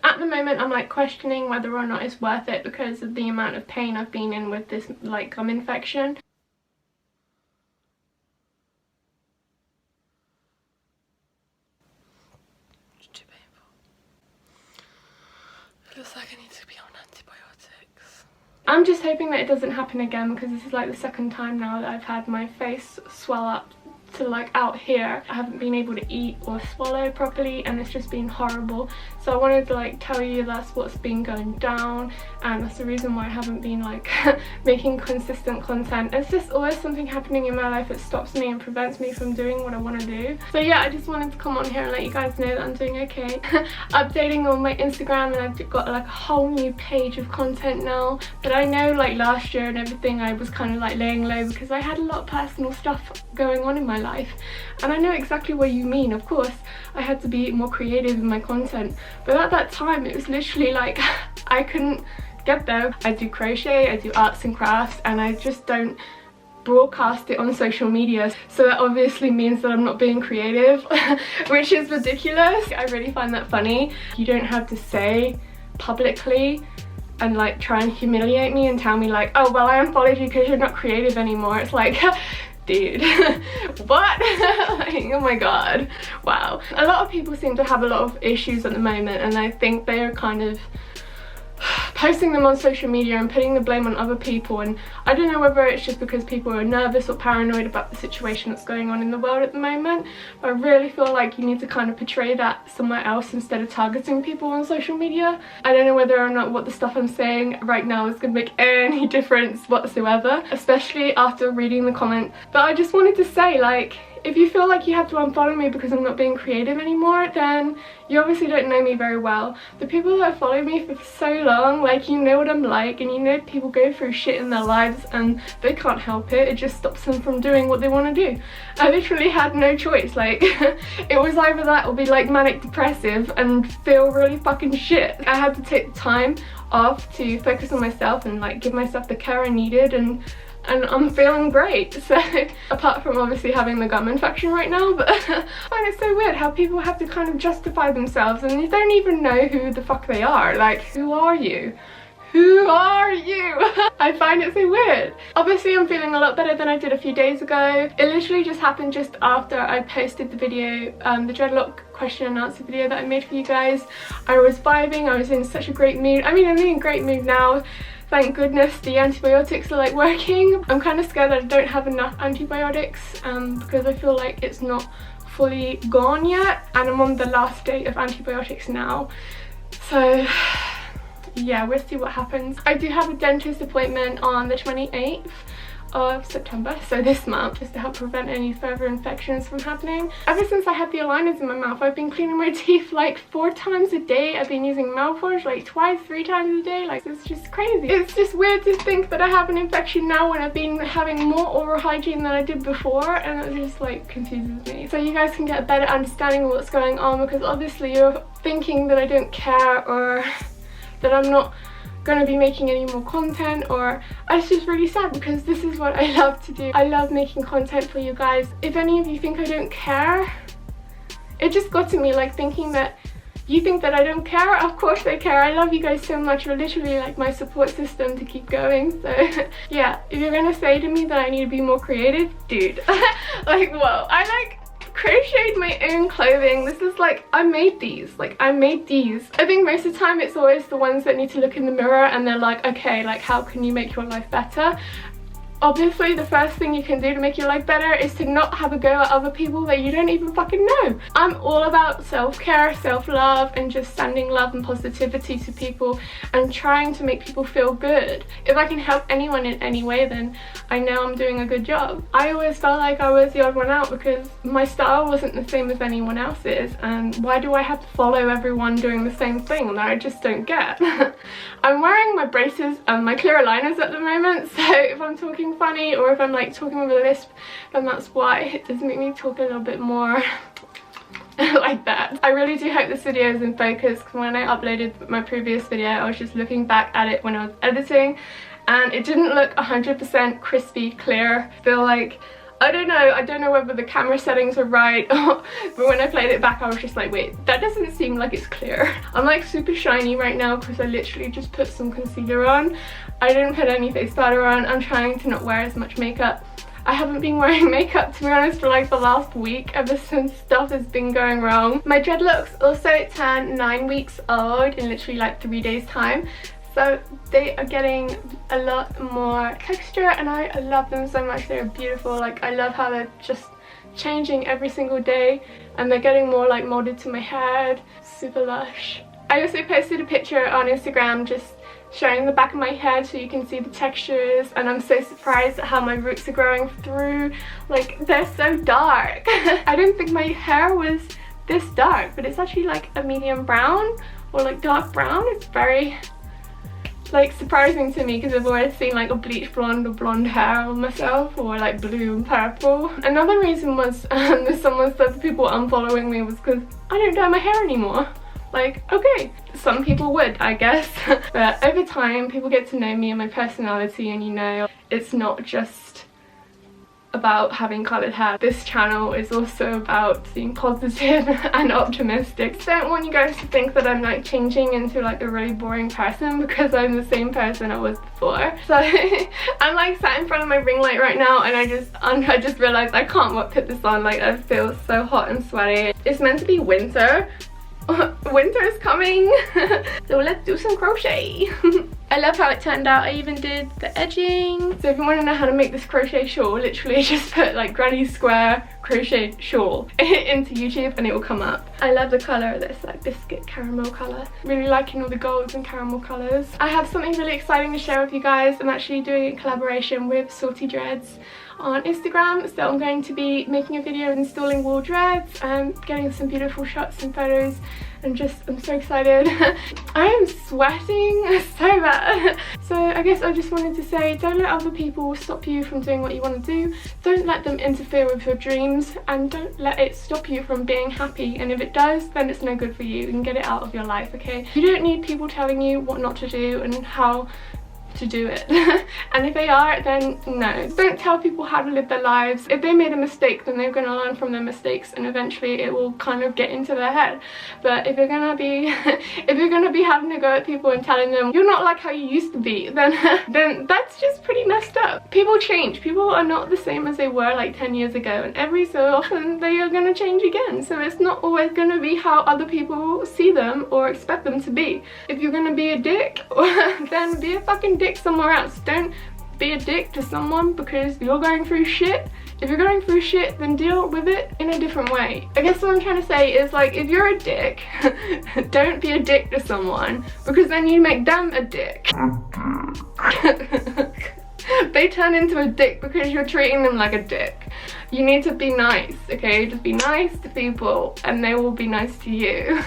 At the moment I'm like questioning whether or not it's worth it because of the amount of pain I've been in with this like gum infection. It's too painful. It looks like I need to be on antibiotics. I'm just hoping that it doesn't happen again because this is like the second time now that I've had my face swell up to like out here. I haven't been able to eat or swallow properly and it's just been horrible. So I wanted to like tell you that's what's been going down, and that's the reason why I haven't been like making consistent content. It's just always something happening in my life that stops me and prevents me from doing what I want to do. So yeah, I just wanted to come on here and let you guys know that I'm doing okay. Updating on my Instagram, and I've got like a whole new page of content now. But I know like last year and everything I was kind of like laying low because I had a lot of personal stuff going on in my life, and I know exactly what you mean. Of course I had to be more creative in my content, but at that time it was literally like I couldn't get there. I do crochet, I do arts and crafts, and I just don't broadcast it on social media, so that obviously means that I'm not being creative which is ridiculous. I really find that funny. You don't have to say publicly and like try and humiliate me and tell me like, oh well, I unfollowed you because you're not creative anymore. It's like dude, what? Like, oh my god, wow. A lot of people seem to have a lot of issues at the moment, and I think they are kind of posting them on social media and putting the blame on other people, and I don't know whether it's just because people are nervous or paranoid about the situation that's going on in the world at the moment, but I really feel like you need to kind of portray that somewhere else instead of targeting people on social media. I don't know whether or not what the stuff I'm saying right now is going to make any difference whatsoever, especially after reading the comment. But I just wanted to say, like, if you feel like you have to unfollow me because I'm not being creative anymore, then you obviously don't know me very well. The people that have followed me for so long, like, you know what I'm like, and you know people go through shit in their lives and they can't help it. It just stops them from doing what they want to do. I literally had no choice. Like, it was either that or be like manic depressive and feel really fucking shit. I had to take the time off to focus on myself and like give myself the care I needed, and I'm feeling great. So apart from obviously having the gum infection right now, but I find it so weird how people have to kind of justify themselves and you don't even know who the fuck they are. Like, who are you? Who are you? I find it so weird. Obviously I'm feeling a lot better than I did a few days ago. It literally just happened just after I posted the video, the dreadlock question and answer video that I made for you guys. I was vibing, I was in such a great mood. I mean, I'm in a great mood now. Thank goodness the antibiotics are like working. I'm kind of scared that I don't have enough antibiotics because I feel like it's not fully gone yet, and I'm on the last day of antibiotics now. So yeah, we'll see what happens. I do have a dentist appointment on the 28th of September, so this month, just to help prevent any further infections from happening. Ever since I had the aligners in my mouth, I've been cleaning my teeth like 4 times a day. I've been using mouthwash like 2-3 times a day. Like, it's just crazy. It's just weird to think that I have an infection now when I've been having more oral hygiene than I did before, and it just like confuses me. So you guys can get a better understanding of what's going on, because obviously you're thinking that I don't care or that I'm not gonna be making any more content, or it's just really sad because this is what I love to do. I love making content for you guys. If any of you think I don't care, it just got to me, like, thinking that you think that I don't care. Of course I care. I love you guys so much. You're literally like my support system to keep going. So yeah, if you're gonna say to me that I need to be more creative, dude, like, whoa. I like crocheted my own clothing. This is like, I made these. Like, I made these. I think most of the time it's always the ones that need to look in the mirror and they're like, okay, like, how can you make your life better? Obviously, the first thing you can do to make your life better is to not have a go at other people that you don't even fucking know. I'm all about self-care, self-love, and just sending love and positivity to people and trying to make people feel good. If I can help anyone in any way, then I know I'm doing a good job. I always felt like I was the odd one out because my style wasn't the same as anyone else's, and why do I have to follow everyone doing the same thing that I just don't get? I'm wearing my braces and my clear aligners at the moment, so if I'm talking funny or if I'm like talking with a lisp, then that's why. It does make me talk a little bit more like that. I really do hope this video is in focus, because when I uploaded my previous video I was just looking back at it when I was editing and it didn't look 100% crispy clear. I feel like I don't know whether the camera settings are right, but when I played it back I was just like, wait, that doesn't seem like it's clear. I'm like super shiny right now because I literally just put some concealer on. I didn't put any face powder on. I'm trying to not wear as much makeup. I haven't been wearing makeup, to be honest, for like the last week, ever since stuff has been going wrong. My dreadlocks also turned 9 weeks old in literally like 3 days time. So they are getting a lot more texture and I love them so much. They're beautiful. Like, I love how they're just changing every single day and they're getting more like molded to my head. Super lush. I also posted a picture on Instagram just showing the back of my head so you can see the textures, and I'm so surprised at how my roots are growing through. Like, they're so dark. I didn't think my hair was this dark, but it's actually like a medium brown or like dark brown. It's very like surprising to me because I've always seen like a bleach blonde or blonde hair on myself, or like blue and purple. Another reason was someone said that people unfollowing me was because I don't dye my hair anymore. Like, okay, some people would, I guess. But over time, people get to know me and my personality, and you know, it's not just about having coloured hair. This channel is also about being positive and optimistic. So I don't want you guys to think that I'm like changing into like a really boring person, because I'm the same person I was before. So I'm like sat in front of my ring light right now and I just realised I can't put this on. Like, I feel so hot and sweaty. It's meant to be winter. Winter is coming. So let's do some crochet. I love how it turned out. I even did the edging. So if you want to know how to make this crochet shawl, literally just put like granny square crochet shawl into YouTube and it will come up. I love the colour. This like biscuit caramel colour. Really liking all the golds and caramel colours. I have something really exciting to share with you guys. I'm actually doing a collaboration with Salty Dreads on Instagram, so I'm going to be making a video installing wool dreads and getting some beautiful shots and photos, and I'm so excited. I am sweating so bad. So I guess I just wanted to say, don't let other people stop you from doing what you want to do. Don't let them interfere with your dreams, and don't let it stop you from being happy. And if it does, then it's no good for you, and get it out of your life, okay? You don't need people telling you what not to do and how to do it. And if they are, then no. Don't tell people how to live their lives. If they made a mistake, then they're going to learn from their mistakes, and eventually it will kind of get into their head. But if you're gonna be having to go at people and telling them you're not like how you used to be, then that's just pretty messed up. People change. People are not the same as they were like 10 years ago, and every so often they are going to change again. So it's not always going to be how other people see them or expect them to be. If you're going to be a dick, then be a fucking dick somewhere else. Don't be a dick to someone because you're going through shit. If you're going through shit, then deal with it in a different way. I guess what I'm trying to say is, like, if you're a dick, don't be a dick to someone, because then you make them a dick. They turn into a dick because you're treating them like a dick. You need to be nice, okay? Just be nice to people and they will be nice to you.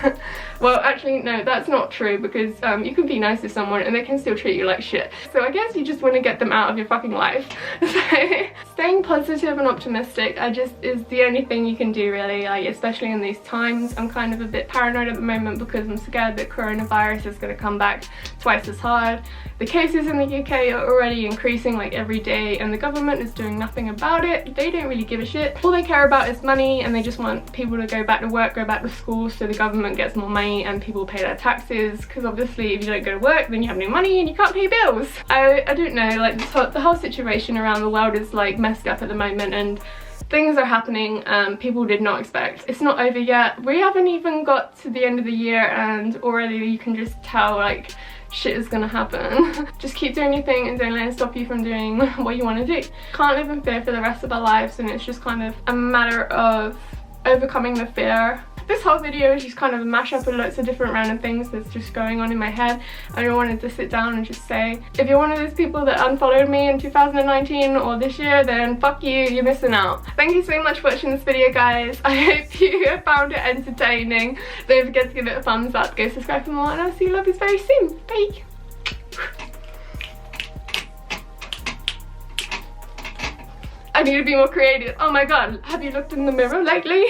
Well, actually, no, that's not true, because you can be nice to someone and they can still treat you like shit. So I guess you just want to get them out of your fucking life. So staying positive and optimistic is the only thing you can do, really, like, especially in these times. I'm kind of a bit paranoid at the moment because I'm scared that coronavirus is going to come back twice as hard. The cases in the UK are already increasing like every day, and the government is doing nothing about it. They don't really give a shit. All they care about is money, and they just want people to go back to work, go back to school, so the government gets more money and people pay their taxes, because obviously if you don't go to work, then you have no money and you can't pay bills. I don't know, like the whole situation around the world is like messed up at the moment, and things are happening people did not expect. It's not over yet. We haven't even got to the end of the year and already you can just tell like shit is gonna happen. Just keep doing your thing and don't let it stop you from doing what you want to do. Can't live in fear for the rest of our lives, and it's just kind of a matter of overcoming the fear. This whole video is just kind of a mashup of lots of different random things that's just going on in my head. I wanted to sit down and just say, if you're one of those people that unfollowed me in 2019 or this year, then fuck you, you're missing out. Thank you so much for watching this video, guys. I hope you found it entertaining. Don't forget to give it a thumbs up, go subscribe for more, and I'll see you lovelies very soon. Bye! I need to be more creative. Oh my god, have you looked in the mirror lately?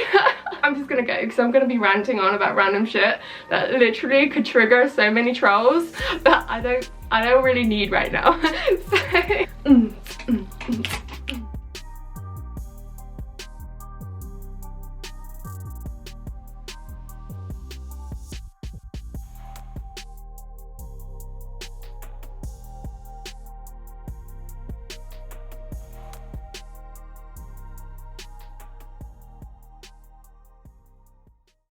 I'm just gonna go because I'm gonna be ranting on about random shit that literally could trigger so many trolls that I don't really need right now. So,